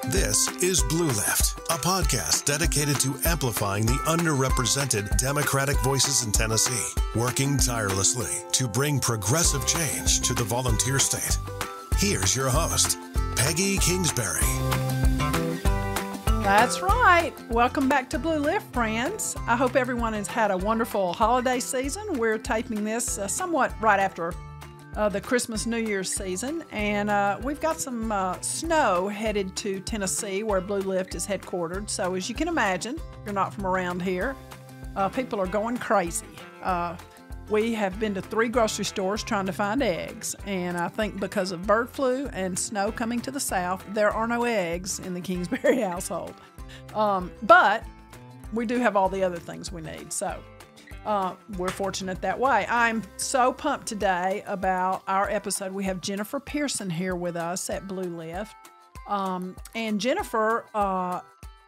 This is Blue Left, a podcast dedicated to amplifying the underrepresented Democratic voices in Tennessee, working tirelessly to bring progressive change to the volunteer state. Here's your host, Peggy Kingsbury. That's right. Welcome back to Blue Left, friends. I hope everyone has had a wonderful holiday season. We're taping this somewhat right after the Christmas New Year's season, and we've got some snow headed to Tennessee, where Blue Left is headquartered. So as you can imagine, if you're not from around here, people are going crazy. We have been to 3 grocery stores trying to find eggs, and I think because of bird flu and snow coming to the south, there are no eggs in the Kingsbury household. But we do have all the other things we need, so we're fortunate that way. I'm so pumped today about our episode. We have Jennifer Pearson here with us at Blue Left, and Jennifer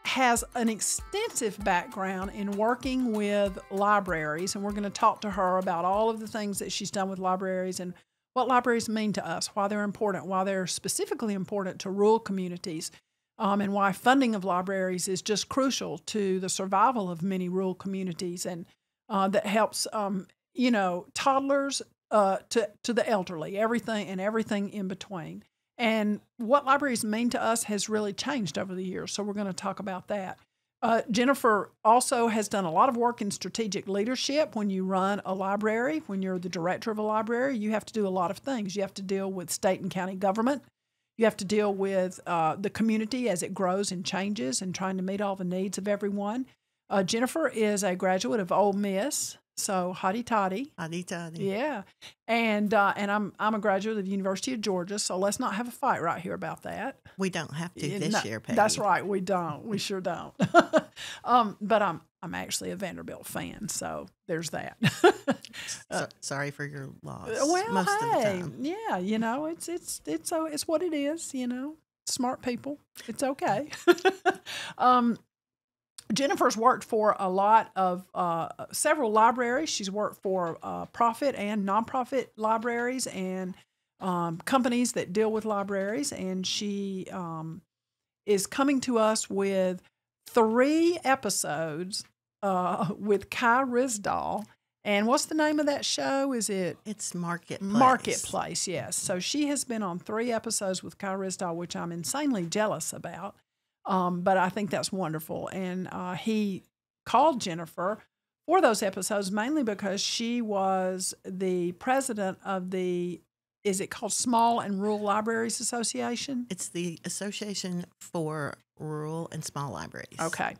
has an extensive background in working with libraries, and we're going to talk to her about all of the things that she's done with libraries and what libraries mean to us, why they're important, why they're specifically important to rural communities, and why funding of libraries is just crucial to the survival of many rural communities, and that helps, toddlers to the elderly, everything in between. And what libraries mean to us has really changed over the years, so we're going to talk about that. Jennifer also has done a lot of work in strategic leadership. When you run a library, when you're the director of a library, you have to do a lot of things. You have to deal with state and county government. You have to deal with the community as it grows and changes and trying to meet all the needs of everyone. Jennifer is a graduate of Ole Miss, so hotty toddy. Hotty toddy. Yeah, and I'm a graduate of the University of Georgia, so let's not have a fight right here about that. We don't have to this year, Peggy. That's right, we don't. We sure don't. But I'm actually a Vanderbilt fan, so there's that. Sorry for your loss. Well, most of the hey, time. yeah, it's what it is. Smart people. It's okay. Jennifer's worked for a lot of several libraries. She's worked for profit and nonprofit libraries and companies that deal with libraries. And she is coming to us with 3 episodes with Kai Risdahl. And what's the name of that show? It's Marketplace. Marketplace, yes. So she has been on 3 episodes with Kai Risdahl, which I'm insanely jealous about. But I think that's wonderful. And he called Jennifer for those episodes mainly because she was the president of is it called Small and Rural Libraries Association? It's the Association for Rural and Small Libraries. Okay.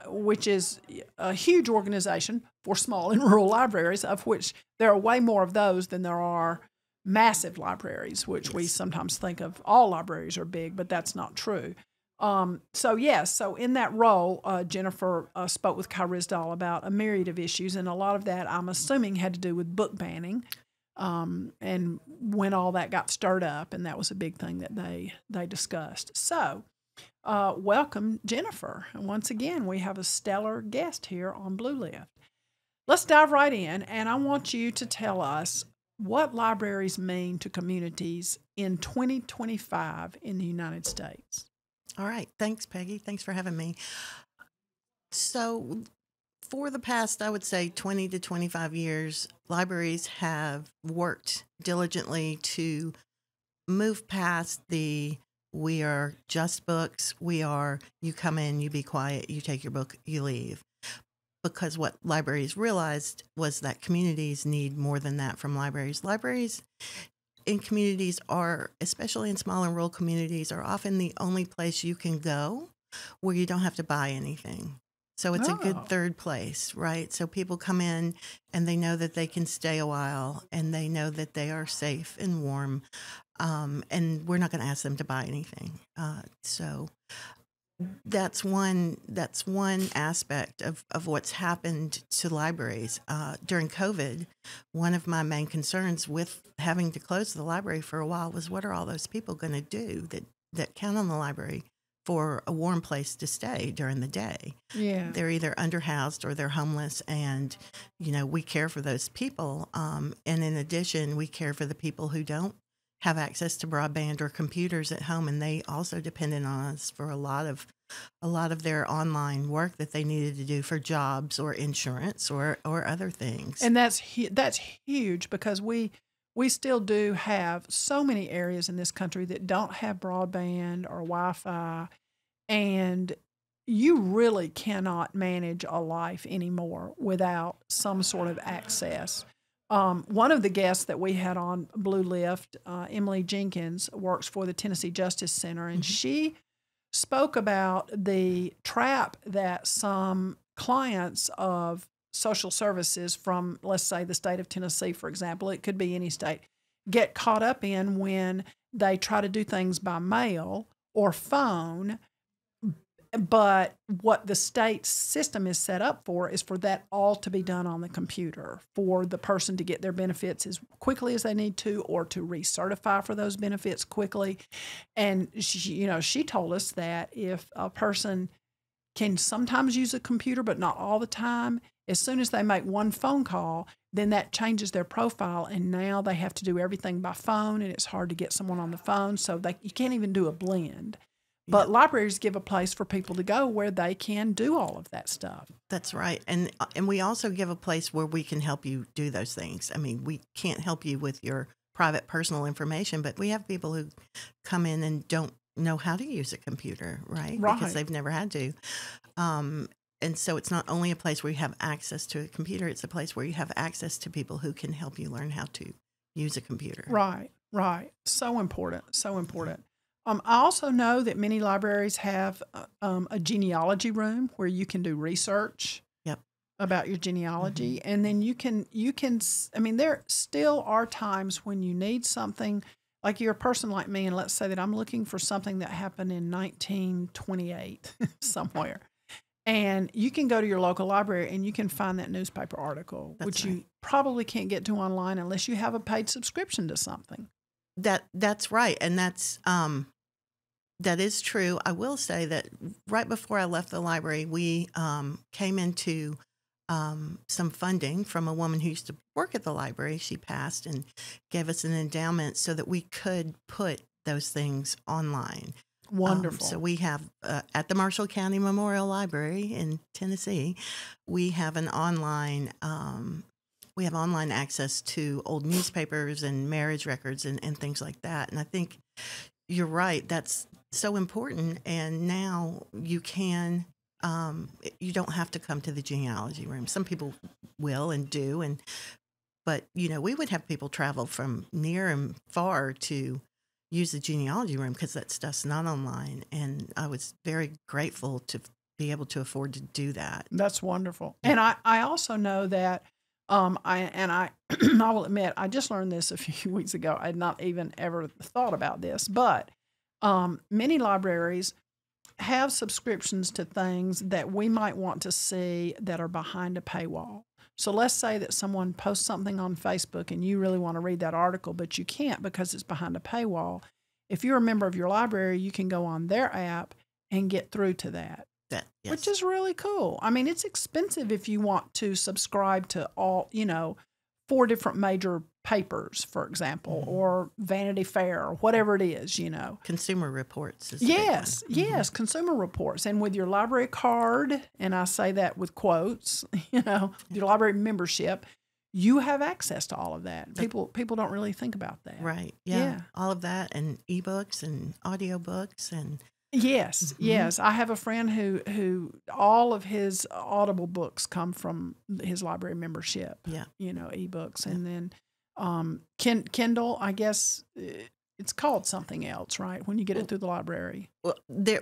Which is a huge organization for small and rural libraries, of which there are way more of those than there are massive libraries, which we sometimes think of all libraries are big, but that's not true. So in that role, Jennifer spoke with Kai Risdahl about a myriad of issues, and a lot of that, I'm assuming, had to do with book banning, and when all that got stirred up, and that was a big thing that they discussed. So, welcome, Jennifer. And once again, we have a stellar guest here on Blue Left. Let's dive right in, and I want you to tell us what libraries mean to communities in 2025 in the United States. All right. Thanks, Peggy. Thanks for having me. So for the past, I would say 20 to 25 years, libraries have worked diligently to move past we are just books, you come in, you be quiet, you take your book, you leave. Because what libraries realized was that communities need more than that from libraries. Libraries in communities are, especially in small and rural communities, are often the only place you can go where you don't have to buy anything. So it's a good third place, right? So people come in and they know that they can stay a while and they know that they are safe and warm. And we're not going to ask them to buy anything. So that's one aspect of what's happened to libraries. During COVID, one of my main concerns with having to close the library for a while was, what are all those people going to do that count on the library for a warm place to stay during the day? Yeah. They're either underhoused or they're homeless, and we care for those people. And in addition, we care for the people who don't have access to broadband or computers at home, and they also depended on us for a lot of their online work that they needed to do for jobs or insurance or other things. And that's huge, because we still do have so many areas in this country that don't have broadband or Wi-Fi, and you really cannot manage a life anymore without some sort of access. One of the guests that we had on Blue Lift, Emily Jenkins, works for the Tennessee Justice Center, and she spoke about the trap that some clients of social services from, let's say, the state of Tennessee, for example, it could be any state, get caught up in when they try to do things by mail or phone. But what the state system is set up for is for that all to be done on the computer, for the person to get their benefits as quickly as they need to, or to recertify for those benefits quickly. And she told us that if a person can sometimes use a computer, but not all the time, as soon as they make one phone call, then that changes their profile, and now they have to do everything by phone, and it's hard to get someone on the phone, so you can't even do a blend. But libraries give a place for people to go where they can do all of that stuff. That's right. And we also give a place where we can help you do those things. I mean, we can't help you with your private personal information, but we have people who come in and don't know how to use a computer, right? Because they've never had to. And so it's not only a place where you have access to a computer, it's a place where you have access to people who can help you learn how to use a computer. Right. So important. I also know that many libraries have a genealogy room where you can do research about your genealogy. And then you can, I mean, there still are times when you need something, like you're a person like me, and let's say that I'm looking for something that happened in 1928 somewhere. And you can go to your local library and you can find that newspaper article, which you probably can't get to online unless you have a paid subscription to something. That's right. And that is true. I will say that right before I left the library, we came into some funding from a woman who used to work at the library. She passed and gave us an endowment so that we could put those things online. Wonderful. So we have at the Marshall County Memorial Library in Tennessee, we have an online access to old newspapers and marriage records and things like that. And I think you're right. That's so important. And now you can, you don't have to come to the genealogy room. Some people will and do. But we would have people travel from near and far to use the genealogy room because that stuff's not online. And I was very grateful to be able to afford to do that. That's wonderful. And I also know that, I will admit, I just learned this a few weeks ago. I had not even ever thought about this, but many libraries have subscriptions to things that we might want to see that are behind a paywall. So let's say that someone posts something on Facebook and you really want to read that article, but you can't because it's behind a paywall. If you're a member of your library, you can go on their app and get through to that. Which is really cool. I mean, it's expensive if you want to subscribe to all, 4 different major papers, for example, or Vanity Fair or whatever it is, Consumer Reports. Yes, Consumer Reports. And with your library card, and I say that with quotes, your library membership, you have access to all of that. People don't really think about that. Right. Yeah. All of that, and ebooks and audiobooks and Yes. I have a friend who all of his Audible books come from his library membership. Yeah. Ebooks. Yeah. And then Kindle, I guess it's called something else, right? When you get it through the library.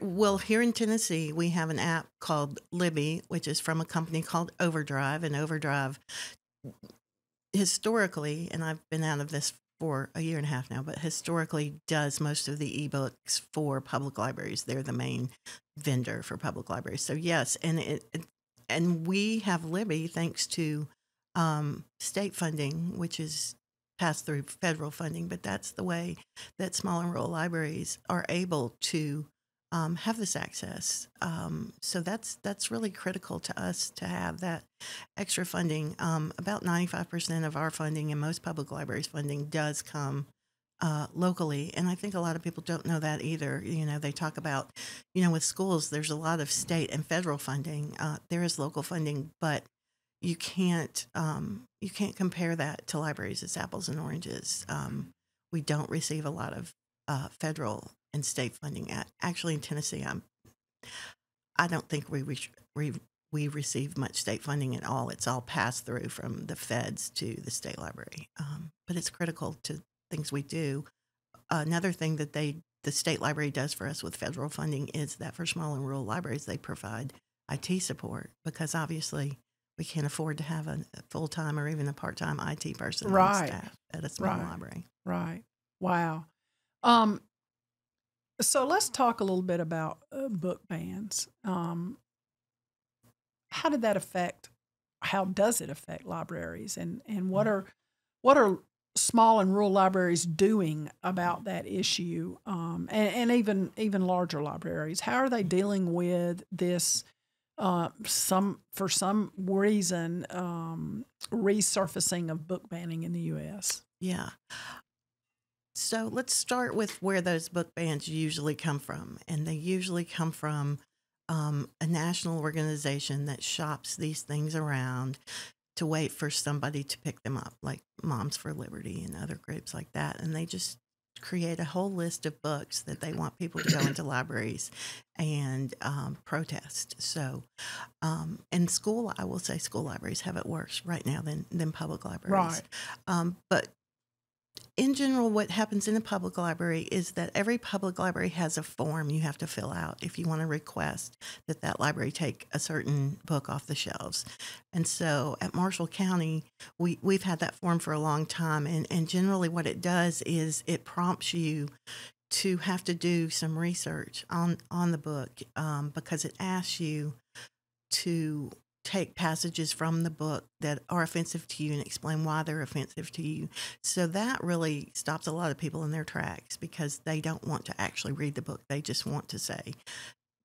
Well, here in Tennessee, we have an app called Libby, which is from a company called Overdrive. And Overdrive, historically, and I've been out of this for a year and a half now, but historically does most of the ebooks for public libraries. They're the main vendor for public libraries. So yes, and we have Libby thanks to state funding, which is passed through federal funding. But that's the way that small and rural libraries are able to have this access. So that's really critical to us to have that extra funding. About 95% of our funding and most public libraries funding does come locally. And I think a lot of people don't know that either. They talk about, with schools, there's a lot of state and federal funding. There is local funding, but you can't compare that to libraries. It's apples and oranges. We don't receive a lot of federal and state funding. Actually, in Tennessee, I don't think we receive much state funding at all. It's all passed through from the feds to the state library. But it's critical to things we do. Another thing that the state library does for us with federal funding is that for small and rural libraries, they provide IT support, because obviously we can't afford to have a full-time or even a part-time IT person on staff at a small library. Right. Wow. So let's talk a little bit about book bans. How does it affect libraries, and what are small and rural libraries doing about that issue, and even larger libraries? How are they dealing with this, for some reason, resurfacing of book banning in the U.S.? Yeah. So let's start with where those book bans usually come from. And they usually come from a national organization that shops these things around to wait for somebody to pick them up, like Moms for Liberty and other groups like that. And they just create a whole list of books that they want people to go into libraries and protest. So, and I will say school libraries have it worse right now than public libraries. Right. But in general, what happens in a public library is that every public library has a form you have to fill out if you want to request that library take a certain book off the shelves. And so at Marshall County, we've had that form for a long time. And generally what it does is it prompts you to have to do some research on the book, because it asks you to take passages from the book that are offensive to you and explain why they're offensive to you. So that really stops a lot of people in their tracks, because they don't want to actually read the book. They just want to say,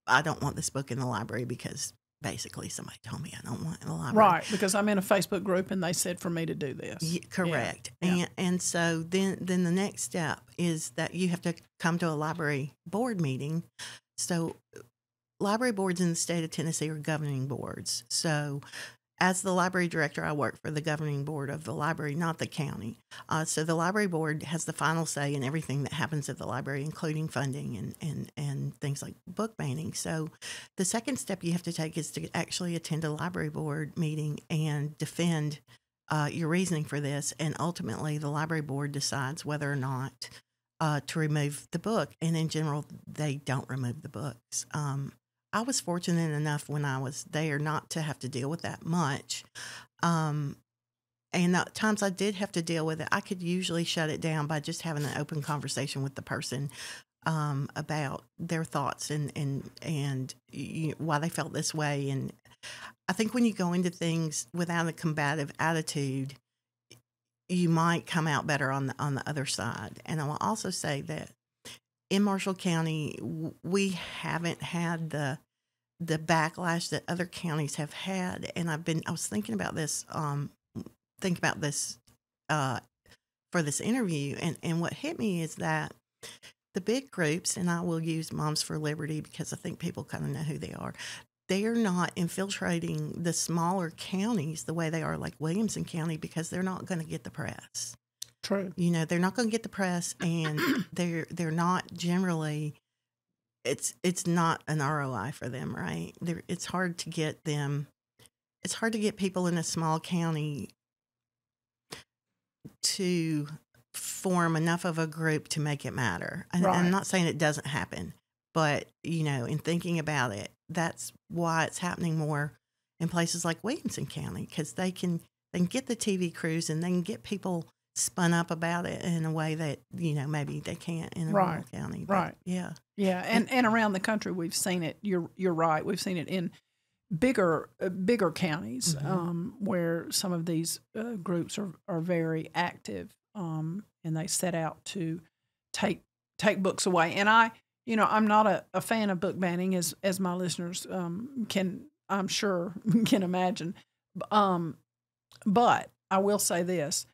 I don't want this book in the library because basically somebody told me I don't want it in the library. Right, because I'm in a Facebook group and they said for me to do this. Yeah, correct. Yeah. And so then the next step is that you have to come to a library board meeting. So library boards in the state of Tennessee are governing boards. So as the library director, I work for the governing board of the library, not the county. So the library board has the final say in everything that happens at the library, including funding and things like book banning. So the second step you have to take is to actually attend a library board meeting and defend your reasoning for this. And ultimately, the library board decides whether or not to remove the book. And in general, they don't remove the books. I was fortunate enough when I was there not to have to deal with that much. And at times I did have to deal with it. I could usually shut it down by just having an open conversation with the person about their thoughts and why they felt this way. And I think when you go into things without a combative attitude, you might come out better on the other side. And I will also say that in Marshall County, we haven't had the backlash that other counties have had. And I was thinking about this, for this interview. And what hit me is that the big groups, and I will use Moms for Liberty because I think people kind of know who they are not infiltrating the smaller counties the way they are like Williamson County, because they're not going to get the press. True. They're not going to get the press, and they're not generally. It's not an ROI for them, right? It's hard to get them. It's hard to get people in a small county to form enough of a group to make it matter. And Right. I'm not saying it doesn't happen, but in thinking about it, that's why it's happening more in places like Williamson County, because they can get the TV crews and they can get people spun up about it in a way that maybe they can't in a rural county. But, right. Yeah. Yeah, and around the country we've seen it. You're right. We've seen it in bigger counties, where some of these groups are very active, and they set out to take books away. And I'm not a fan of book banning, as my listeners can imagine. But I will say this.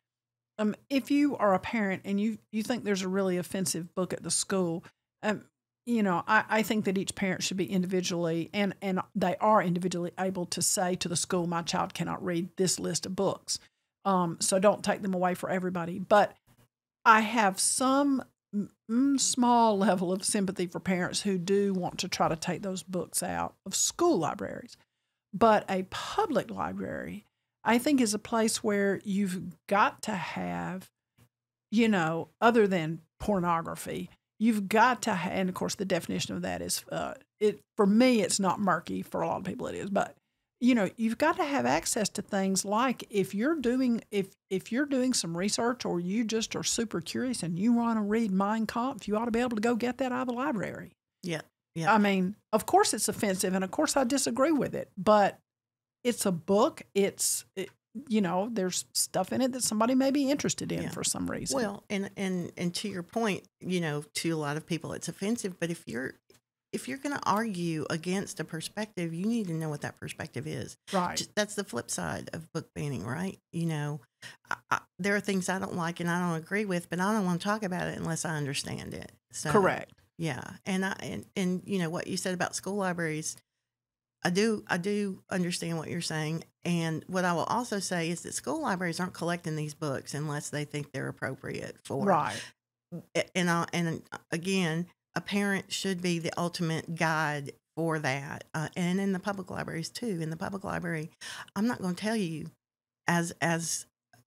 if you are a parent and you think there's a really offensive book at the school, I think that each parent should be individually, and they are individually able to say to the school, my child cannot read this list of books. So don't take them away for everybody. But I have some small level of sympathy for parents who do want to try to take those books out of school libraries. But a public library, I think, is a place where you've got to have, other than pornography, you've got to have, and of course the definition of that is, for me, it's not murky. For a lot of people it is, but you've got to have access to things like if you're doing some research, or you just are super curious and you want to read Mein Kampf, you ought to be able to go get that out of the library. Yeah. Yeah. I mean, of course it's offensive, and of course I disagree with it, but it's a book. There's stuff in it that somebody may be interested in for some reason. Well, and to your point, to a lot of people it's offensive, but if you're going to argue against a perspective, you need to know what that perspective is. Right. That's the flip side of book banning, right? There are things I don't like and I don't agree with, but I don't want to talk about it unless I understand it. So, correct. Yeah. And what you said about school libraries, I do understand what you're saying. And what I will also say is that school libraries aren't collecting these books unless they think they're appropriate for. Right. And again, a parent should be the ultimate guide for that. And in the public libraries too. In the public library, I'm not going to tell you as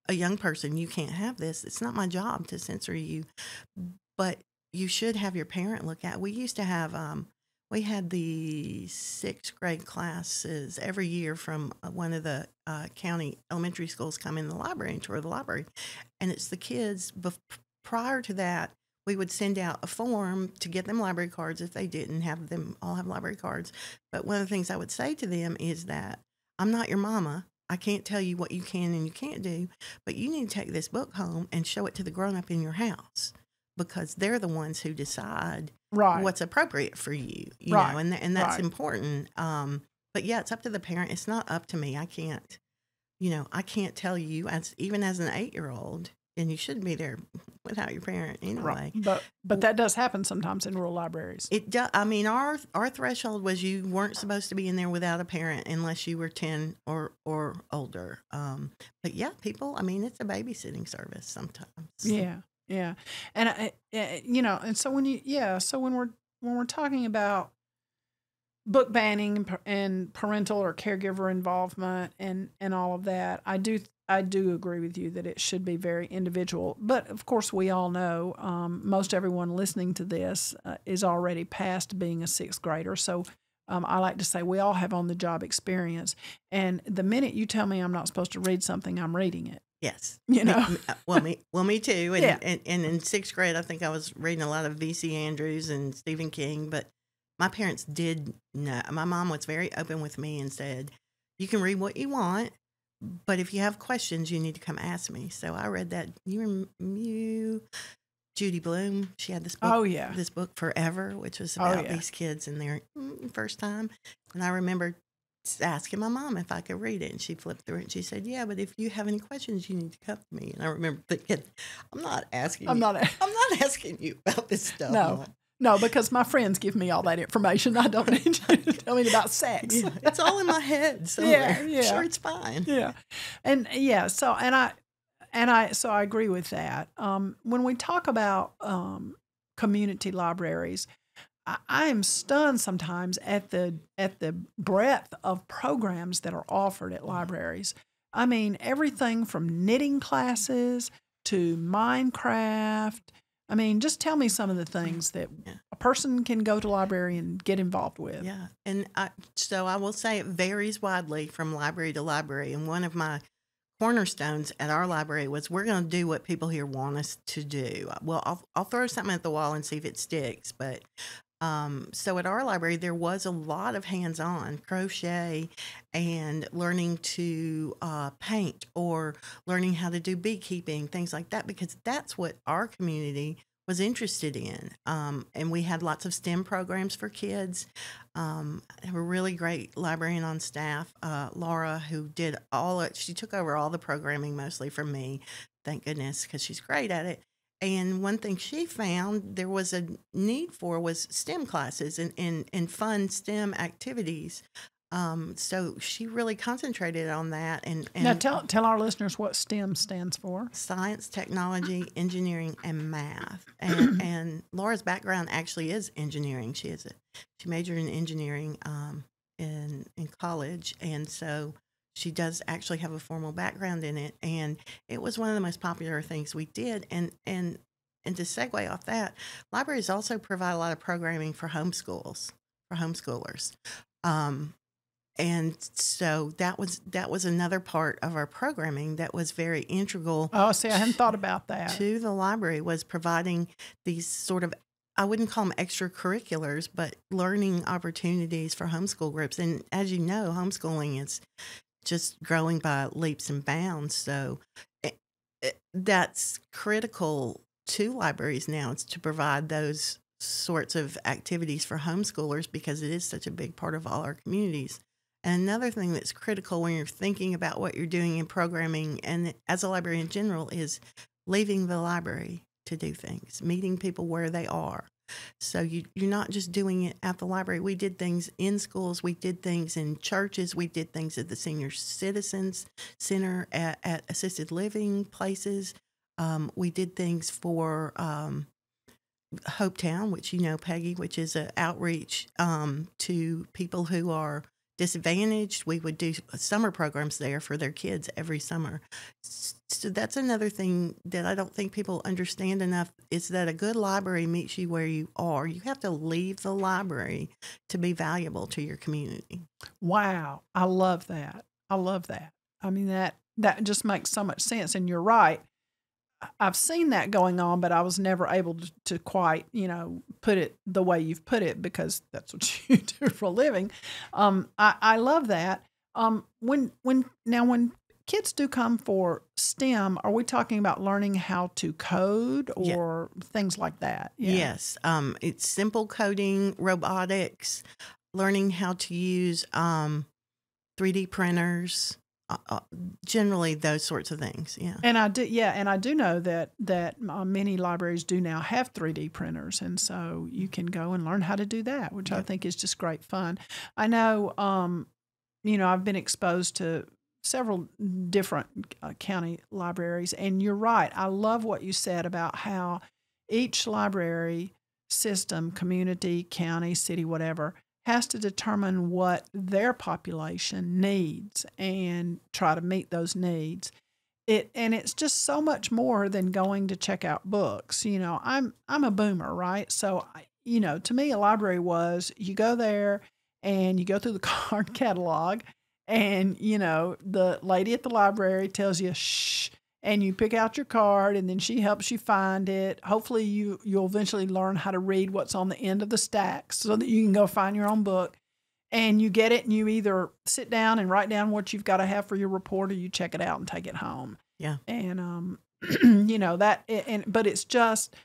a young person, you can't have this. It's not my job to censor you, but you should have your parent look at. We used to have, we had the 6th grade classes every year from one of the county elementary schools come in the library and tour the library. And it's the kids. Prior to that, we would send out a form to get them library cards if they didn't have them all have library cards. But one of the things I would say to them is that I'm not your mama. I can't tell you what you can and you can't do, but you need to take this book home and show it to the grown-up in your house, because they're the ones who decide what's appropriate for you, you know, and that's important. But yeah, it's up to the parent. It's not up to me. I can't tell you even as an 8-year-old, and you shouldn't be there without your parent anyway. Right. But that does happen sometimes in rural libraries. It does. I mean, our threshold was you weren't supposed to be in there without a parent unless you were 10 or older. But yeah, people. I mean, it's a babysitting service sometimes. Yeah. Yeah, and and so when we're talking about book banning and parental or caregiver involvement and all of that, I do agree with you that it should be very individual. But of course, we all know most everyone listening to this is already past being a 6th grader. So I like to say we all have on the job experience. And the minute you tell me I'm not supposed to read something, I'm reading it. Yes. Me too. And in 6th grade, I think I was reading a lot of V.C. Andrews and Stephen King, but my parents did know. My mom was very open with me and said, you can read what you want, but if you have questions, you need to come ask me. So I read that. Judy Blume, she had this book, this book Forever, which was about these kids and their first time. And I remember asking my mom if I could read it, and she flipped through it and she said, yeah, but if you have any questions, you need to come to me. And I remember thinking, I'm not asking you about this stuff. No, because my friends give me all that information. I don't need you to tell me about sex. Yeah, it's all in my head somewhere. Yeah. Sure, it's fine. Yeah. And so I agree with that. When we talk about community libraries, I am stunned sometimes at the breadth of programs that are offered at libraries. I mean, everything from knitting classes to Minecraft. I mean, just tell me some of the things that a person can go to a library and get involved with. Yeah, and so I will say it varies widely from library to library. And one of my cornerstones at our library was we're going to do what people here want us to do. Well, I'll throw something at the wall and see if it sticks, but so at our library, there was a lot of hands-on crochet and learning to paint or learning how to do beekeeping, things like that, because that's what our community was interested in. And we had lots of STEM programs for kids. I have a really great librarian on staff, Laura, who did she took over all the programming mostly from me, thank goodness, because she's great at it. And one thing she found there was a need for was STEM classes and fun STEM activities. So she really concentrated on that. And Now tell our listeners what STEM stands for. Science, technology, engineering, and math. And Laura's background actually is engineering. She majored in engineering in college, and so she does actually have a formal background in it. And it was one of the most popular things we did. And to segue off that, libraries also provide a lot of programming for homeschoolers. And so that was another part of our programming that was very integral. Oh, see, I hadn't thought about that. To the library was providing these sort of, I wouldn't call them extracurriculars, but learning opportunities for homeschool groups. And as you know, homeschooling is just growing by leaps and bounds. So that's critical to libraries now. It's to provide those sorts of activities for homeschoolers because it is such a big part of all our communities. And another thing that's critical when you're thinking about what you're doing in programming and as a librarian in general is leaving the library to do things, meeting people where they are. So you're not just doing it at the library. We did things in schools. We did things in churches. We did things at the Senior Citizens Center, at assisted living places. We did things for Hopetown, which you know, Peggy, which is an outreach to people who are disadvantaged. We would do summer programs there for their kids every summer. So that's another thing that I don't think people understand enough is that a good library meets you where you are. You have to leave the library to be valuable to your community. Wow. I love that. I mean, that just makes so much sense. And you're right. I've seen that going on, but I was never able to quite, put it the way you've put it because that's what you do for a living. I love that. When kids do come for STEM, are we talking about learning how to code or things like that? Yeah. Yes. It's simple coding, robotics, learning how to use 3D printers. Generally those sorts of things. Yeah. And I do know that many libraries do now have 3D printers. And so you can go and learn how to do that, which I think is just great fun. I know, I've been exposed to several different county libraries, and you're right. I love what you said about how each library system, community, county, city, whatever, has to determine what their population needs and try to meet those needs. It's just so much more than going to check out books. I'm a boomer, right? So, to me, a library was you go there and you go through the card catalog and, the lady at the library tells you, shh, and you pick out your card and then she helps you find it. Hopefully you'll eventually learn how to read what's on the end of the stacks so that you can go find your own book. And you get it and you either sit down and write down what you've got to have for your report or you check it out and take it home. Yeah. And, but it's just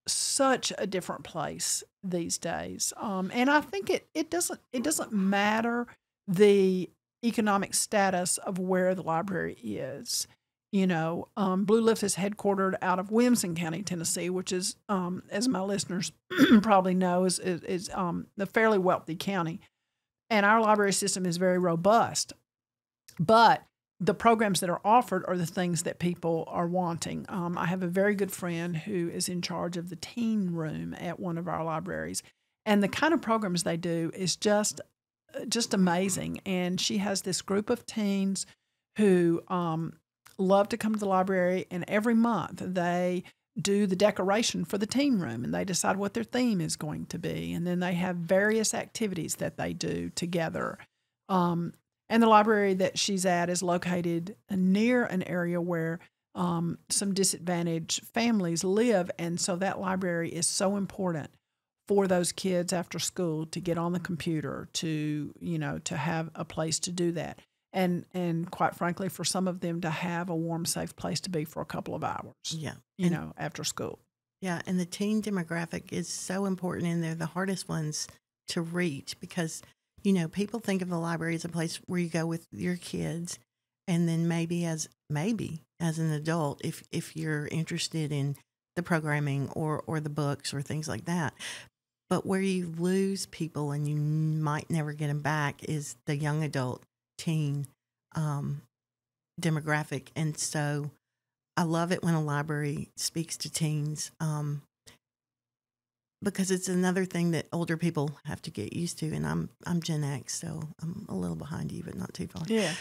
such a different place these days. And I think it doesn't matter the economic status of where the library is. Blue Lift is headquartered out of Williamson County, Tennessee, which is, as my listeners probably know, is a fairly wealthy county. And our library system is very robust. But the programs that are offered are the things that people are wanting. I have a very good friend who is in charge of the teen room at one of our libraries. And the kind of programs they do is just amazing. And she has this group of teens who love to come to the library, and every month they do the decoration for the teen room and they decide what their theme is going to be. And then they have various activities that they do together. And the library that she's at is located near an area where some disadvantaged families live. And so that library is so important for those kids after school to get on the computer, to have a place to do that. And quite frankly, for some of them to have a warm, safe place to be for a couple of hours. Yeah. After school. Yeah. And the teen demographic is so important, and they're the hardest ones to reach because, people think of the library as a place where you go with your kids. and then maybe as an adult, if you're interested in the programming or the books or things like that. But where you lose people and you might never get them back is the young adult teen demographic. And so I love it when a library speaks to teens, because it's another thing that older people have to get used to. And I'm Gen X, so I'm a little behind you, but not too far. Yeah.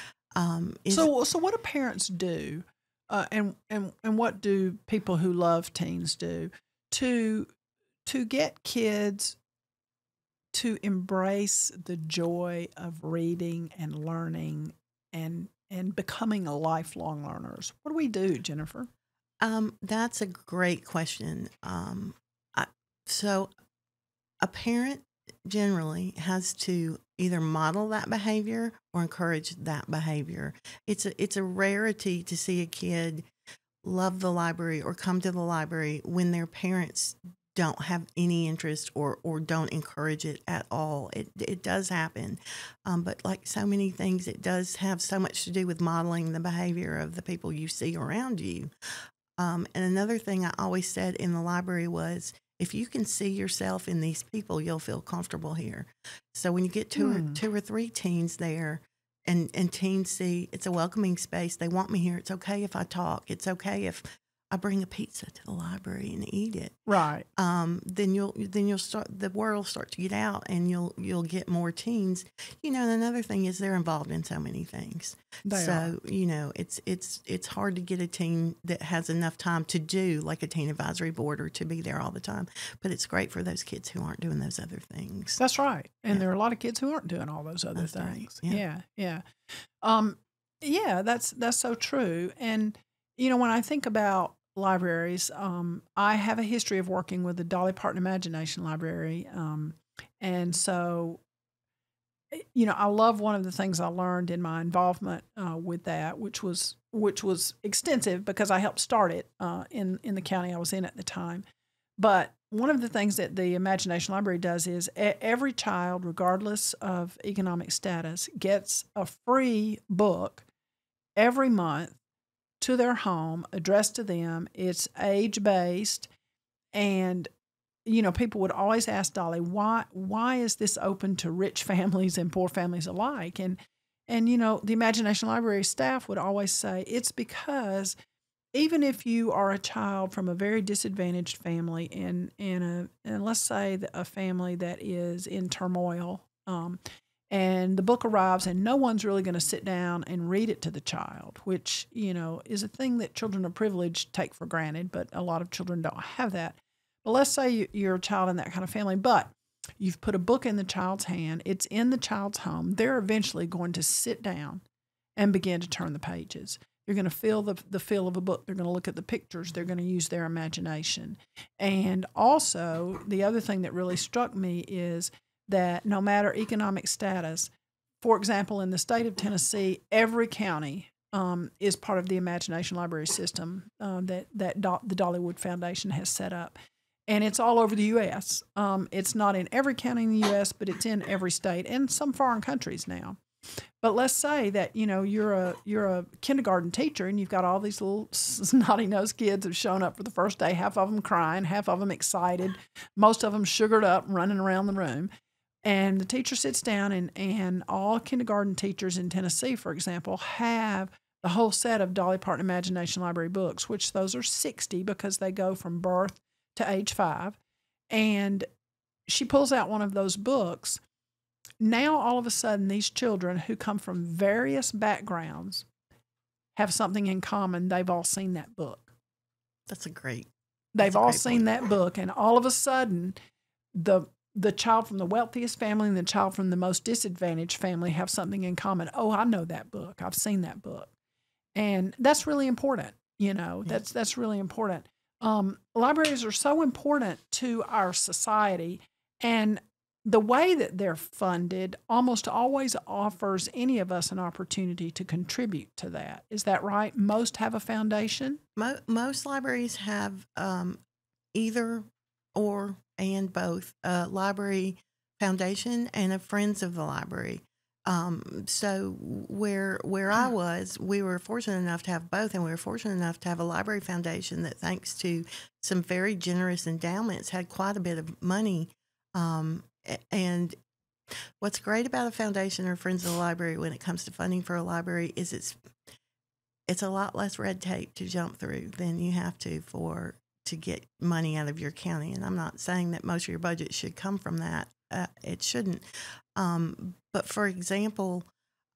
So what do parents do, and what do people who love teens do to get kids to embrace the joy of reading and learning and becoming a lifelong learners? What do we do, Jennifer? That's a great question. So a parent generally has to either model that behavior or encourage that behavior. It's a rarity to see a kid love the library or come to the library when their parents don't have any interest or don't encourage it at all. It does happen. But like so many things, it does have so much to do with modeling the behavior of the people you see around you. And another thing I always said in the library was, if you can see yourself in these people, you'll feel comfortable here. So when you get two or three teens there, and teens see it's a welcoming space, they want me here. It's okay if I talk. It's okay if I bring a pizza to the library and eat it. Right. Then you'll start, the word will start to get out, and you'll get more teens. And another thing is they're involved in so many things. They are. It's hard to get a teen that has enough time to do like a teen advisory board or to be there all the time. But it's great for those kids who aren't doing those other things. That's right. And there are a lot of kids who aren't doing all those other things. Right. Yeah. That's so true. And when I think about libraries, I have a history of working with the Dolly Parton Imagination Library, and so I love one of the things I learned in my involvement with that, which was extensive because I helped start it in the county I was in at the time. But one of the things that the Imagination Library does is every child, regardless of economic status, gets a free book every month to their home, addressed to them. It's age-based, and people would always ask Dolly, why is this open to rich families and poor families alike? And the Imagination Library staff would always say, it's because even if you are a child from a very disadvantaged family and let's say a family that is in turmoil, and the book arrives and no one's really going to sit down and read it to the child, which, is a thing that children of privilege take for granted, but a lot of children don't have that. But let's say you're a child in that kind of family, but you've put a book in the child's hand, it's in the child's home, they're eventually going to sit down and begin to turn the pages. You're going to feel the feel of a book. They're going to look at the pictures. They're going to use their imagination. And also, the other thing that really struck me is that no matter economic status, for example, in the state of Tennessee, every county is part of the Imagination Library system that the Dollywood Foundation has set up. And it's all over the U.S. It's not in every county in the U.S., but it's in every state and some foreign countries now. But let's say that you're a kindergarten teacher and you've got all these little snotty-nosed kids who've shown up for the first day, half of them crying, half of them excited, most of them sugared up, running around the room. And the teacher sits down, and all kindergarten teachers in Tennessee, for example, have the whole set of Dolly Parton Imagination Library books, which those are 60 because they go from birth to age 5. And she pulls out one of those books. Now, all of a sudden, these children who come from various backgrounds have something in common. They've all seen that book. They've all seen that book. And all of a sudden, the child from the wealthiest family and the child from the most disadvantaged family have something in common. Oh, I know that book. I've seen that book. And that's really important. That's really important. Libraries are so important to our society, and the way that they're funded almost always offers any of us an opportunity to contribute to that. Is that right? Most have a foundation? Most libraries have either or and both a library foundation and a Friends of the Library. So where I was, we were fortunate enough to have both, and we were fortunate enough to have a library foundation that, thanks to some very generous endowments, had quite a bit of money. And what's great about a foundation or Friends of the Library when it comes to funding for a library is it's a lot less red tape to jump through than you have to get money out of your county. And I'm not saying that most of your budget should come from that. It shouldn't. But for example,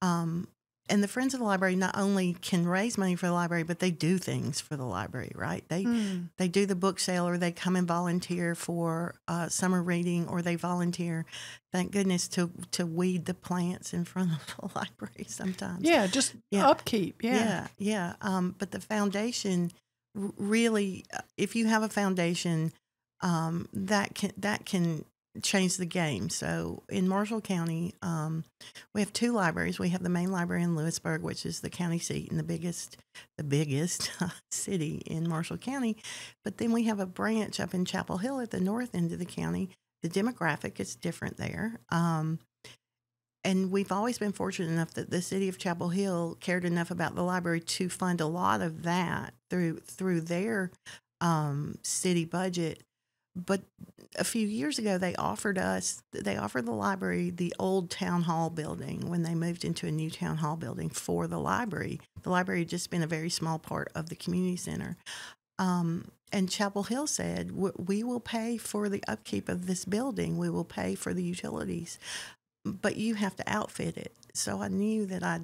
and the Friends of the Library not only can raise money for the library, but they do things for the library, right? They do the book sale, or they come and volunteer for summer reading, or they volunteer, thank goodness, to weed the plants in front of the library sometimes. Yeah, just upkeep. Yeah. But the foundation really, if you have a foundation, that can change the game. So in Marshall County, we have two libraries. We have the main library in Lewisburg, which is the county seat and the biggest city in Marshall County. But then we have a branch up in Chapel Hill at the north end of the county. The demographic is different there. And we've always been fortunate enough that the city of Chapel Hill cared enough about the library to fund a lot of that through their city budget. But a few years ago, they offered the library the old town hall building when they moved into a new town hall building for the library. The library had just been a very small part of the community center. And Chapel Hill said, we will pay for the upkeep of this building. We will pay for the utilities, but you have to outfit it. So I knew that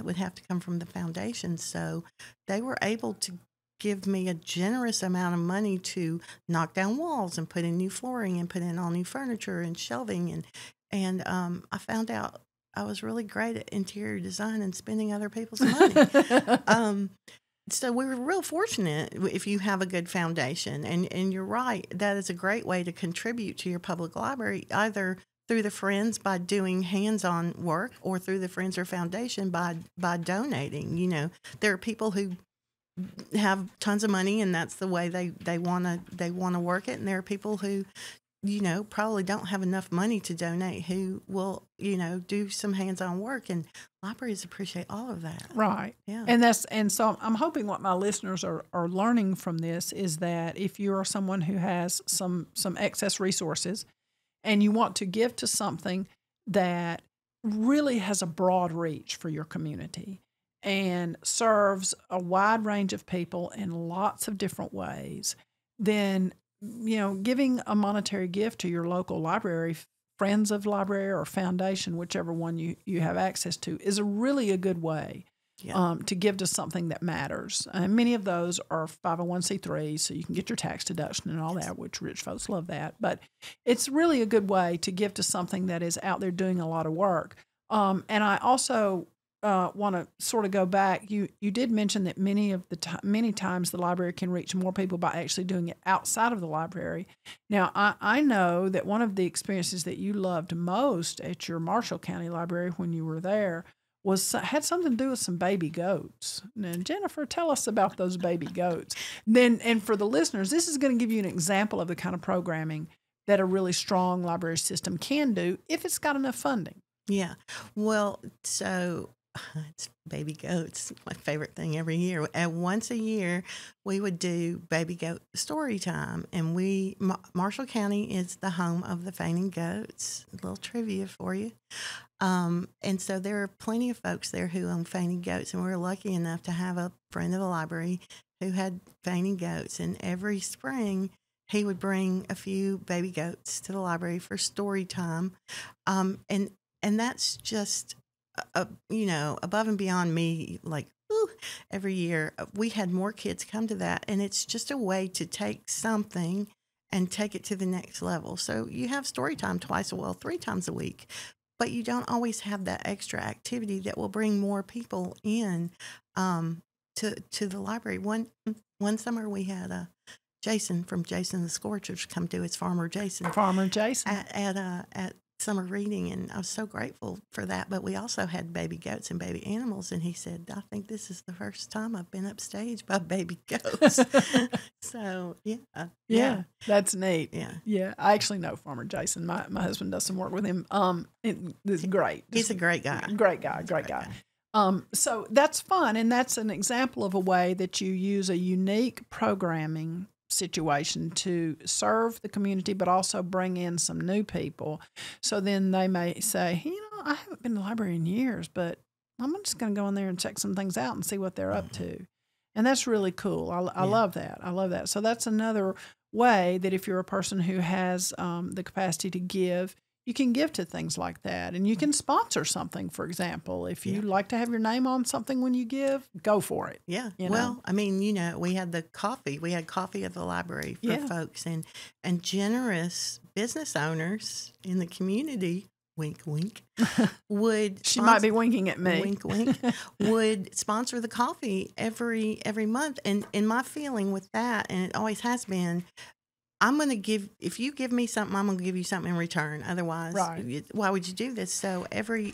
would have to come from the foundation. So they were able to give me a generous amount of money to knock down walls and put in new flooring and put in all new furniture and shelving. And I found out I was really great at interior design and spending other people's money. So we were real fortunate if you have a good foundation. And you're right, that is a great way to contribute to your public library, either through the Friends by doing hands-on work, or through the Friends or Foundation by donating. You know, there are people who have tons of money and that's the way they want to work it, and there are people who, you know, probably don't have enough money to donate, who will, you know, do some hands-on work, and libraries appreciate all of that. Right. Yeah. And so I'm hoping what my listeners are learning from this is that if you are someone who has some excess resources and you want to give to something that really has a broad reach for your community and serves a wide range of people in lots of different ways, then, you know, giving a monetary gift to your local library, Friends of Library or Foundation, whichever one you have access to, is really a good way to give to something that matters. And many of those are 501c3s, so you can get your tax deduction and all that, which rich folks love that. But it's really a good way to give to something that is out there doing a lot of work. And I also want to sort of go back. You did mention that many times the library can reach more people by actually doing it outside of the library. Now, I know that one of the experiences that you loved most at your Marshall County Library when you were there had something to do with some baby goats. Now, Jennifer, tell us about those baby goats. And for the listeners, this is going to give you an example of the kind of programming that a really strong library system can do if it's got enough funding. Yeah. Well, so it's baby goats, my favorite thing every year. And once a year, we would do baby goat story time. And Marshall County is the home of the fainting goats. A little trivia for you. And so there are plenty of folks there who own fainting goats. And we were lucky enough to have a friend of the library who had fainting goats. And every spring, he would bring a few baby goats to the library for story time. And that's just above and beyond me, like, every year we had more kids come to that, and it's just a way to take something and take it to the next level. So you have story time 3 times a week, but you don't always have that extra activity that will bring more people in to the library. One summer we had Jason from Jason the Scorchers come to. It's Farmer Jason. Farmer Jason at summer reading, and I was so grateful for that. But we also had baby goats and baby animals, and he said, I think this is the first time I've been upstaged by baby goats. So, yeah, that's neat. Yeah. I actually know Farmer Jason. My husband does some work with him. It's great. He's a great guy. Great guy. So that's fun, and that's an example of a way that you use a unique programming situation to serve the community, but also bring in some new people. So then they may say, I haven't been to the library in years, but I'm just going to go in there and check some things out and see what they're up to. And that's really cool. I love that. I love that. So that's another way that if you're a person who has the capacity to give, you can give to things like that. And you can sponsor something, for example. If you like to have your name on something when you give, go for it. Yeah. Know? I mean, we had the coffee. We had coffee at the library for folks. And generous business owners in the community, wink, wink, would... She might be winking at me. Wink, wink. Would sponsor the coffee every month. And my feeling with that, and it always has been, I'm going to give, if you give me something, I'm going to give you something in return. Otherwise, why would you do this? So every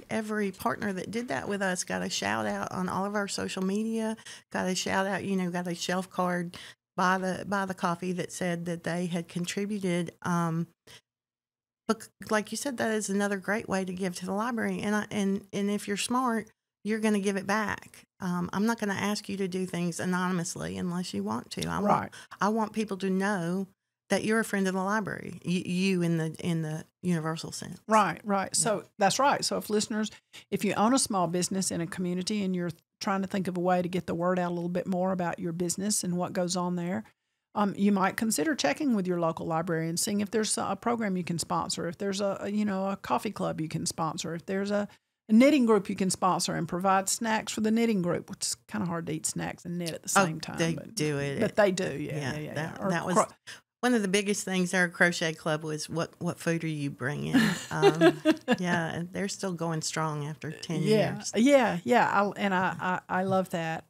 partner that did that with us got a shout out on all of our social media, got a shout out, got a shelf card by the coffee that said that they had contributed. But like you said, that is another great way to give to the library. And if you're smart, you're going to give it back. I'm not going to ask you to do things anonymously unless you want to. I want people to know that you're a friend of the library, you in the universal sense. Right. So that's right. So if you own a small business in a community and you're trying to think of a way to get the word out a little bit more about your business and what goes on there, you might consider checking with your local library and seeing if there's a program you can sponsor, if there's a coffee club you can sponsor, if there's a knitting group you can sponsor and provide snacks for the knitting group, which is kind of hard to eat snacks and knit at the same time. They do it. But they do, That was one of the biggest things. Our crochet club was what food are you bringing? They're still going strong after 10 years. I love that.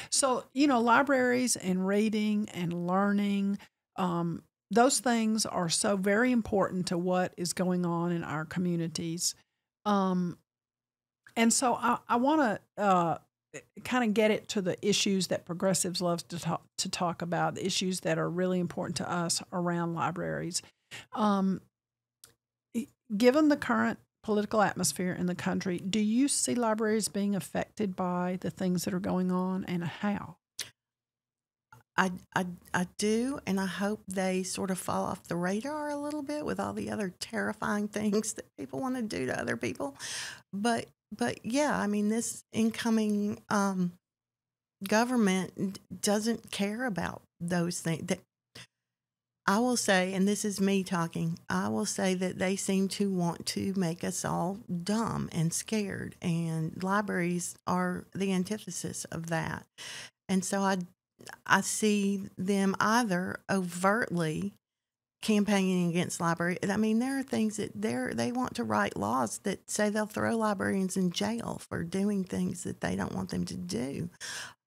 So, libraries and reading and learning, those things are so very important to what is going on in our communities. And so I want to kind of get it to the issues that progressives love to talk about, the issues that are really important to us around libraries. Given the current political atmosphere in the country, do you see libraries being affected by the things that are going on, and how? I do, and I hope they sort of fall off the radar a little bit with all the other terrifying things that people want to do to other people. But yeah, I mean, this incoming government doesn't care about those things. I will say, and this is me talking, I will say that they seem to want to make us all dumb and scared, and libraries are the antithesis of that. And so I see them either overtly campaigning against library. I mean, there are things that they want to write laws that say they'll throw librarians in jail for doing things that they don't want them to do.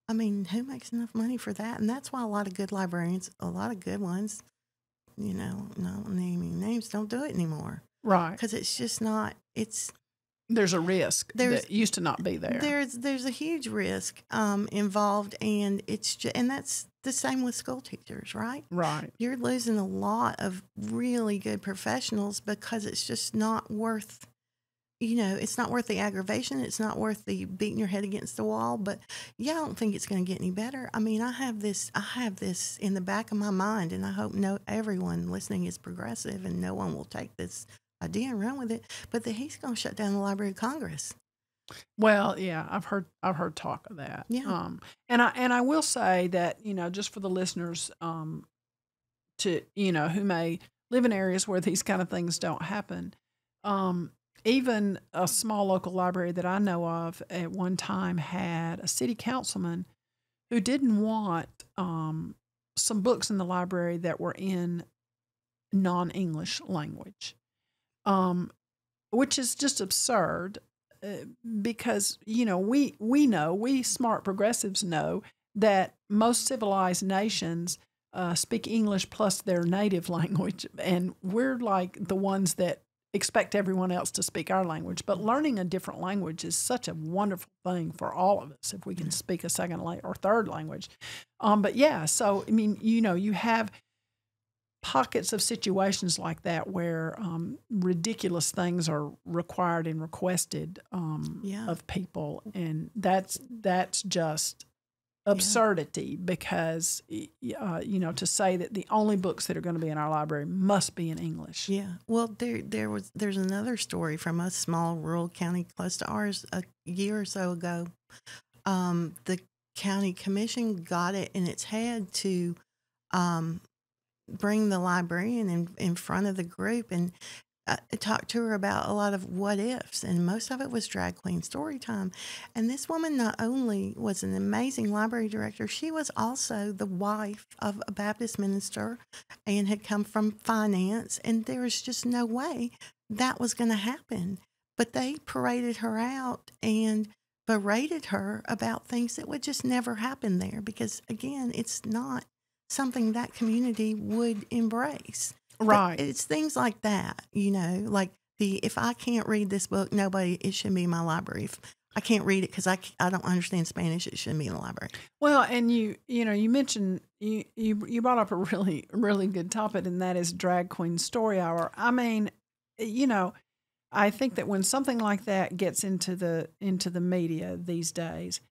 I mean, who makes enough money for that? And that's why a lot of good librarians, a lot of good ones, not naming names, don't do it anymore. Right. Because it's just not, there's a risk that used to not be there. There's a huge risk involved, and and that's the same with school teachers, right? Right. You're losing a lot of really good professionals because it's just not worth, it's not worth the aggravation. It's not worth the beating your head against the wall. But I don't think it's going to get any better. I mean, I have this in the back of my mind, and I hope everyone listening is progressive and no one will take this idea and run with it, but that he's going to shut down the Library of Congress. Well, yeah, I've heard talk of that. Yeah. And I will say that, just for the listeners, to, who may live in areas where these kind of things don't happen, even a small local library that I know of at one time had a city councilman who didn't want some books in the library that were in non-English language. Which is just absurd because, we smart progressives know that most civilized nations speak English plus their native language. And we're like the ones that expect everyone else to speak our language. But learning a different language is such a wonderful thing for all of us if we can speak a second or third language. But yeah, so I mean, you have pockets of situations like that where ridiculous things are required and requested of people, and that's just absurdity because to say that the only books that are going to be in our library must be in English. Yeah. Well, there's another story from a small rural county close to ours a year or so ago. The county commission got it in its head to bring the librarian in front of the group and talk to her about a lot of what ifs, and most of it was drag queen story time. And this woman not only was an amazing library director, she was also the wife of a Baptist minister and had come from finance, and there was just no way that was going to happen. But they paraded her out and berated her about things that would just never happen there because, again, it's not something that community would embrace. Right. But it's things like that, like if I can't read this book, it shouldn't be in my library. If I can't read it because I don't understand Spanish, it shouldn't be in the library. Well, and you mentioned, you brought up a really, really good topic, and that is Drag Queen Story Hour. I mean, I think that when something like that gets into the media these days,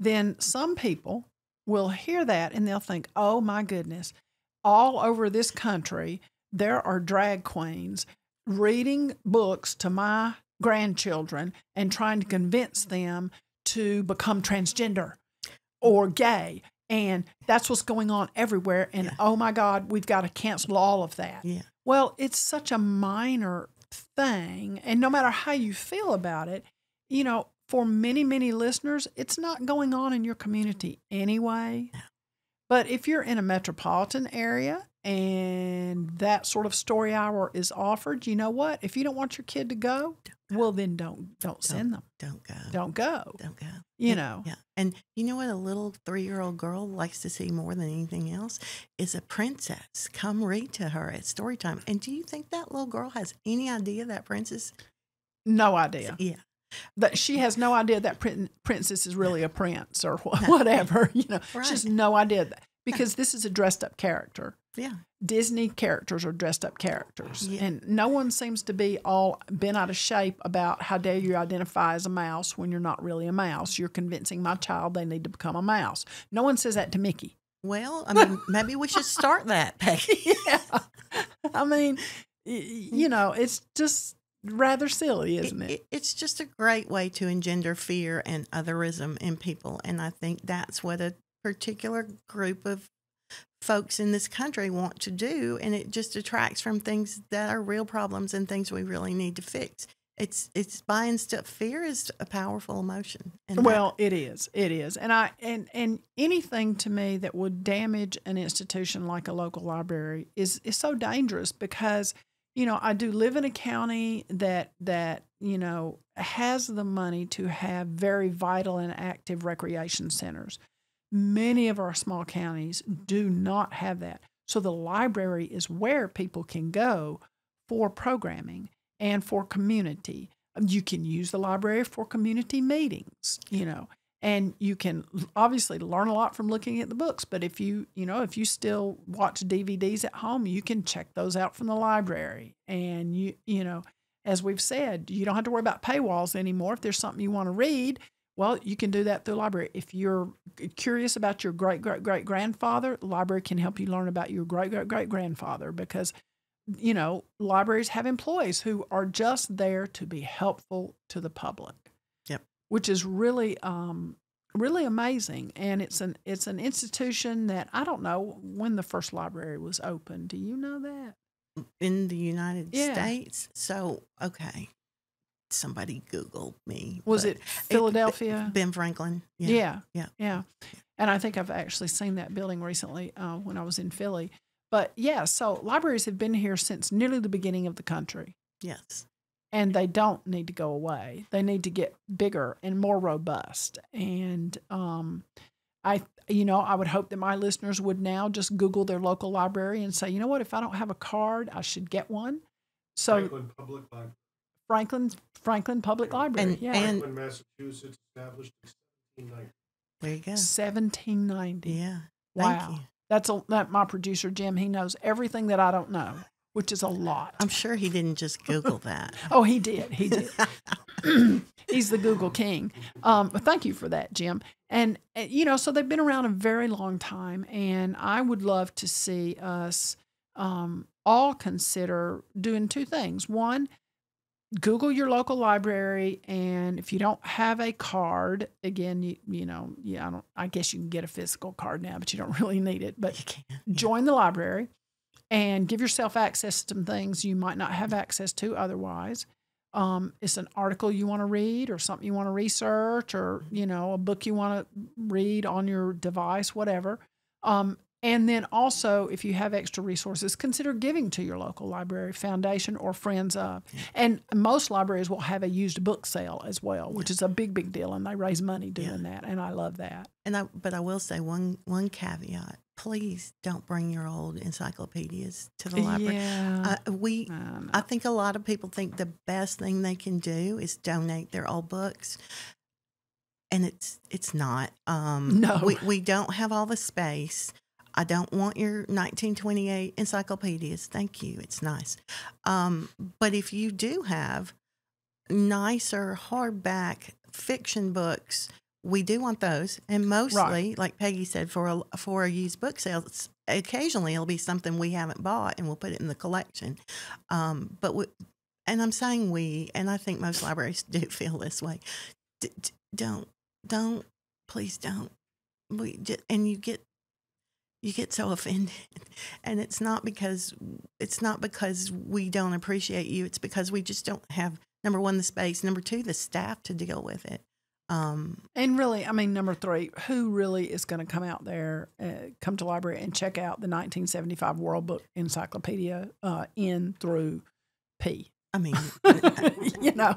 then some people will hear that and they'll think, oh my goodness, all over this country, there are drag queens reading books to my grandchildren and trying to convince them to become transgender or gay. And that's what's going on everywhere. And oh my God, we've got to cancel all of that. Yeah. Well, it's such a minor thing. And no matter how you feel about it, for many, many listeners, it's not going on in your community anyway. But if you're in a metropolitan area and that sort of story hour is offered, you know what? If you don't want your kid to go, well, then don't send them. Don't go. Don't go. Don't go. Yeah. And you know what a little 3-year-old girl likes to see more than anything else is a princess. Come read to her at story time. And do you think that little girl has any idea that princess? No idea. Yeah. That she has no idea that princess is really a prince or whatever. Right. She has no idea that because this is a dressed up character. Yeah. Disney characters are dressed up characters. Yeah. And no one seems to be all bent out of shape about how dare you identify as a mouse when you're not really a mouse. You're convincing my child they need to become a mouse. No one says that to Mickey. Well, I mean, maybe we should start that, Peggy. Yeah. I mean, it's just rather silly, isn't it? It's just a great way to engender fear and otherism in people. And I think that's what a particular group of folks in this country want to do. And it just detracts from things that are real problems and things we really need to fix. It's buying stuff. Fear is a powerful emotion. Well, it is. It is. And anything to me that would damage an institution like a local library is so dangerous because I do live in a county that has the money to have very vital and active recreation centers. Many of our small counties do not have that. So the library is where people can go for programming and for community. You can use the library for community meetings, and you can obviously learn a lot from looking at the books. But if you still watch DVDs at home, you can check those out from the library. And as we've said, you don't have to worry about paywalls anymore. If there's something you want to read, well, you can do that through the library. If you're curious about your great-great-great-grandfather, the library can help you learn about your great-great-great-grandfather because, libraries have employees who are just there to be helpful to the public. Yep. Which is really, really amazing. And it's an institution that I don't know when the first library was opened. Do you know that? In the United States? So, okay. Somebody Googled me. Was it Philadelphia? Ben Franklin. Yeah. And I think I've actually seen that building recently when I was in Philly. But so libraries have been here since nearly the beginning of the country. Yes. And they don't need to go away. They need to get bigger and more robust. And I would hope that my listeners would now just Google their local library and say, you know what, if I don't have a card, I should get one So Franklin Public Library. Franklin Public Library. And- yeah. and- Franklin, Massachusetts, established in 1790. There you go. 1790. Yeah. Wow. Thank you. That my producer Jim, he knows everything that I don't know, which is a lot. I'm sure he didn't just Google that. Oh, he did. He did. He's the Google king. But thank you for that, Jim. And, so they've been around a very long time. And I would love to see us all consider doing two things. One, Google your local library. And if you don't have a card, again, I guess you can get a physical card now, but you don't really need it. But You can. join the library and give yourself access to some things you might not have access to otherwise. It's an article you want to read or something you want to research or, a book you want to read on your device, whatever. And then also, if you have extra resources, consider giving to your local library foundation or friends of. And most libraries will have a used book sale as well, which is a big, big deal. And they raise money doing that. And I love that. But I will say one caveat. Please don't bring your old encyclopedias to the library. Yeah. I think a lot of people think the best thing they can do is donate their old books. And it's not. No. We don't have all the space. I don't want your 1928 encyclopedias. Thank you. It's nice. But if you do have nicer hardback fiction books, we do want those. And mostly, like Peggy said, for a used book sale, occasionally it'll be something we haven't bought and we'll put it in the collection. And I'm saying we, and I think most libraries do feel this way. Please don't. And you get so offended, and it's not because we don't appreciate you. It's because we just don't have, number one, the space, number two, the staff to deal with it. And really, number three, who really is going to come out there, come to the library and check out the 1975 World Book Encyclopedia N through P? No,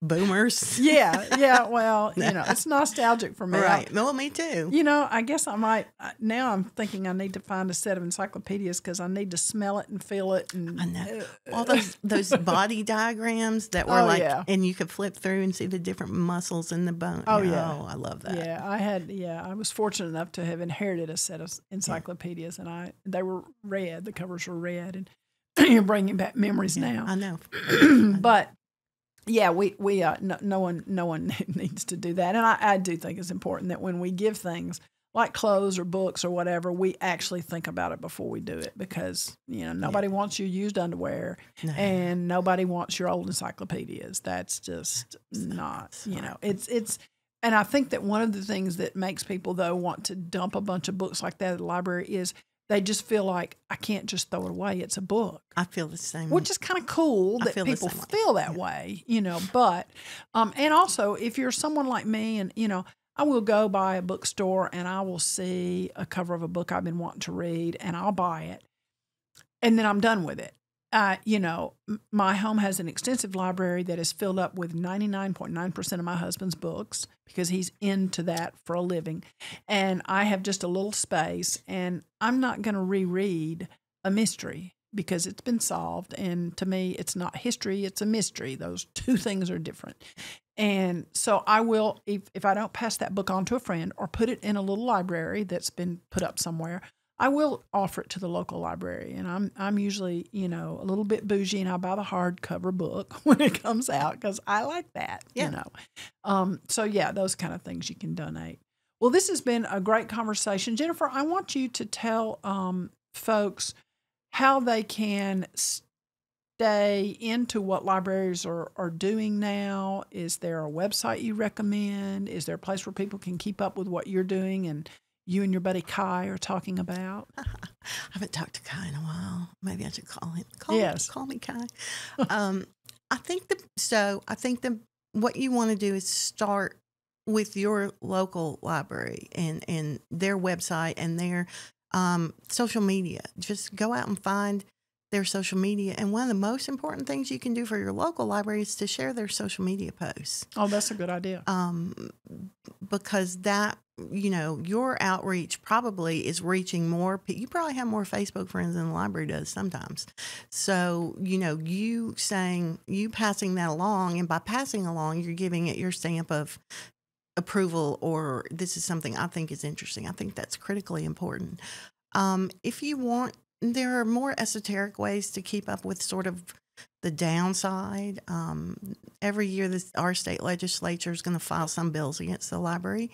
boomers. Yeah. Well, it's nostalgic for me. Right. Well, me too. I guess I might. Now I'm thinking I need to find a set of encyclopedias because I need to smell it and feel it. And I know all those body diagrams that were and you could flip through and see the different muscles in the bone. Oh yeah, I love that. Yeah, I was fortunate enough to have inherited a set of encyclopedias, and they were red. The covers were red, and you're bringing back memories now. I know, but. Yeah, we no one needs to do that, and I do think it's important that when we give things like clothes or books or whatever, we actually think about it before we do it because nobody wants your used underwear and nobody wants your old encyclopedias. That's just not it's. And I think that one of the things that makes people though want to dump a bunch of books like that at the library is they just feel like I can't just throw it away. It's a book. I feel the same. Which is kind of cool that people feel that way, But, and also if you're someone like me and, I will go by a bookstore and I will see a cover of a book I've been wanting to read and I'll buy it. And then I'm done with it. My home has an extensive library that is filled up with 99.9% of my husband's books because he's into that for a living. And I have just a little space and I'm not going to reread a mystery because it's been solved. And to me, it's not history, it's a mystery. Those two things are different. And so I will, if I don't pass that book on to a friend or put it in a little library that's been put up somewhere, I will offer it to the local library, and I'm usually, a little bit bougie, and I buy the hardcover book when it comes out because I like that, So yeah, those kind of things you can donate. Well, this has been a great conversation, Jennifer. I want you to tell folks how they can stay into what libraries are doing now. Is there a website you recommend? Is there a place where people can keep up with what you're doing and you and your buddy Kai are talking about? I haven't talked to Kai in a while. Maybe I should call him. Call me Kai. I think what you want to do is start with your local library and their website and their social media. Just go out and find their social media. And one of the most important things you can do for your local library is to share their social media posts. Oh, that's a good idea. because that, your outreach probably is reaching more people. You probably have more Facebook friends than the library does sometimes. So, you passing that along, and by passing along, you're giving it your stamp of approval, or this is something I think is interesting. I think that's critically important. If you want, there are more esoteric ways to keep up with sort of the downside. Every year, our state legislature is going to file some bills against the library.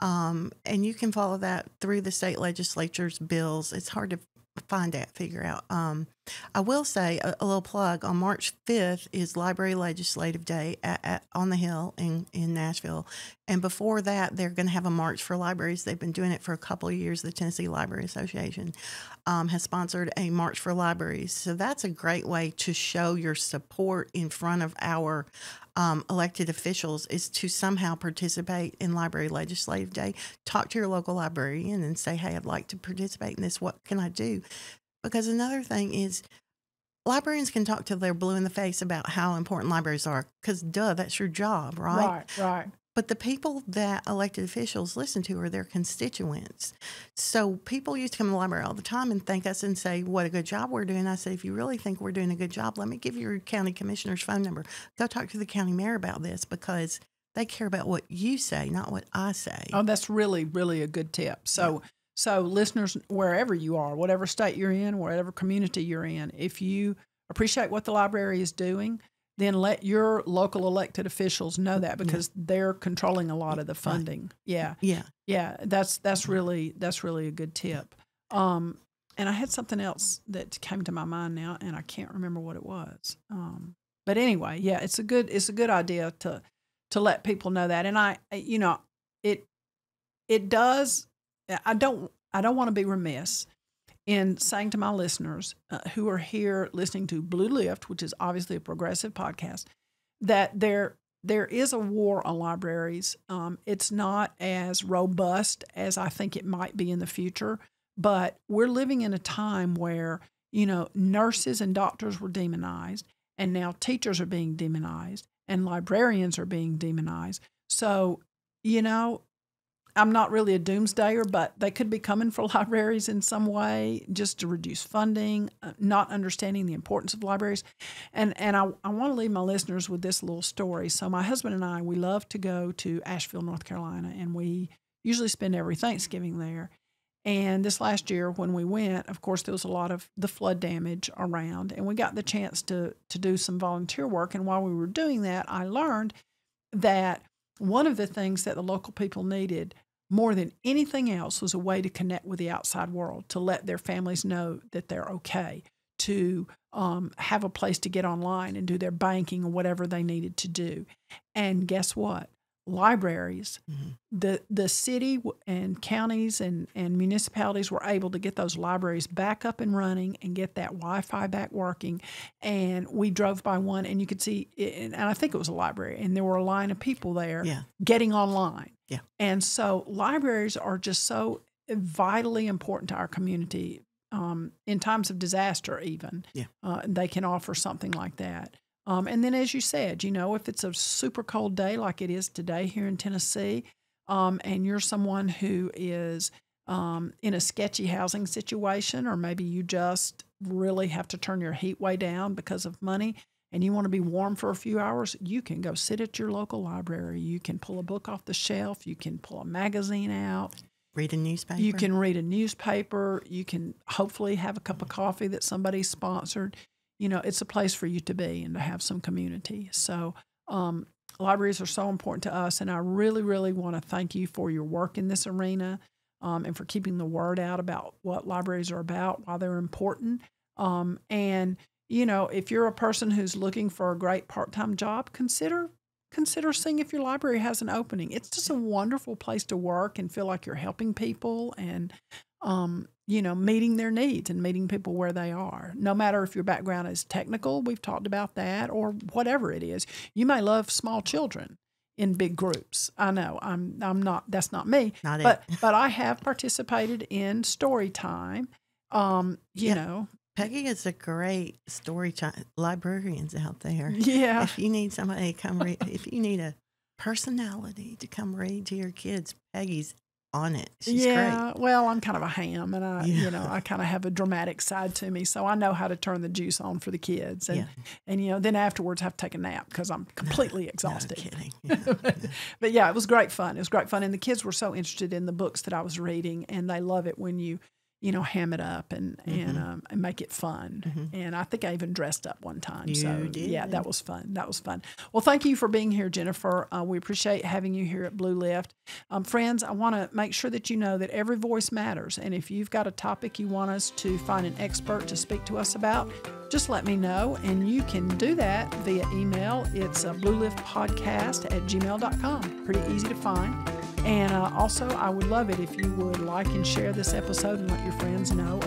And you can follow that through the state legislature's bills. It's hard to figure out. I will say a little plug. On March 5th is Library Legislative Day on the Hill in Nashville. And before that, they're going to have a March for Libraries. They've been doing it for a couple of years. The Tennessee Library Association has sponsored a March for Libraries. So that's a great way to show your support in front of our elected officials, is to somehow participate in Library Legislative Day. Talk to your local librarian and say, hey, I'd like to participate in this. What can I do? Because another thing is, librarians can talk till they're blue in the face about how important libraries are, because that's your job, right? Right. But the people that elected officials listen to are their constituents. So people used to come to the library all the time and thank us and say, what a good job we're doing. I said, if you really think we're doing a good job, let me give you your county commissioner's phone number. Go talk to the county mayor about this, because they care about what you say, not what I say. Oh, that's really, really a good tip. So listeners, wherever you are, whatever state you're in, whatever community you're in, if you appreciate what the library is doing, then let your local elected officials know that, because they're controlling a lot of the funding. Right. Yeah. That's really a good tip. And I had something else that came to my mind now, and I can't remember what it was. But anyway, yeah, it's a good idea to let people know that. And it does. I don't want to be remiss in saying to my listeners who are here listening to Blue Lift, which is obviously a progressive podcast, that there is a war on libraries. It's not as robust as I think it might be in the future, but we're living in a time where, nurses and doctors were demonized, and now teachers are being demonized, and librarians are being demonized. So, I'm not really a doomsdayer, but they could be coming for libraries in some way, just to reduce funding, not understanding the importance of libraries. And I want to leave my listeners with this little story. So my husband and I, we love to go to Asheville, North Carolina, and we usually spend every Thanksgiving there. And this last year when we went, of course, there was a lot of the flood damage around, and we got the chance to do some volunteer work. And while we were doing that, I learned that one of the things that the local people needed more than anything else was a way to connect with the outside world, to let their families know that they're okay, to have a place to get online and do their banking or whatever they needed to do. And guess what? Libraries, the city and counties and municipalities were able to get those libraries back up and running and get that Wi-Fi back working. And we drove by one, and you could see, and I think it was a library, and there were a line of people there getting online. Yeah. And so libraries are just so vitally important to our community. In times of disaster even, they can offer something like that. And then, as you said, if it's a super cold day like it is today here in Tennessee, and you're someone who is in a sketchy housing situation, or maybe you just really have to turn your heat way down because of money, and you want to be warm for a few hours, you can go sit at your local library. You can pull a book off the shelf. You can pull a magazine out. Read a newspaper. You can read a newspaper. You can hopefully have a cup of coffee that somebody sponsored. It's a place for you to be and to have some community. So libraries are so important to us, and I really, really want to thank you for your work in this arena, and for keeping the word out about what libraries are about, why they're important. And, if you're a person who's looking for a great part-time job, consider seeing if your library has an opening. It's just a wonderful place to work and feel like you're helping people and, meeting their needs and meeting people where they are. No matter if your background is technical, we've talked about that, or whatever it is. You may love small children in big groups. I know I'm not, that's not me, but I have participated in story time. Peggy is a great story librarians out there. Yeah. If you need somebody to come read, if you need a personality to come read to your kids. Peggy's on it. She's great. Well, I'm kind of a ham, and I kind of have a dramatic side to me, so I know how to turn the juice on for the kids, and then afterwards I have to take a nap because I'm completely exhausted. No kidding. But yeah, it was great fun. It was great fun, and the kids were so interested in the books that I was reading, and they love it when you ham it up and make it fun. And I think I even dressed up one time. You did. Yeah, that was fun. Well, thank you for being here, Jennifer. We appreciate having you here at Blue Lift. Friends, I want to make sure that you know that every voice matters. And if you've got a topic you want us to find an expert to speak to us about, just let me know. And you can do that via email. It's blueliftpodcast@gmail.com. Pretty easy to find. And also, I would love it if you would like and share this episode and let your friends know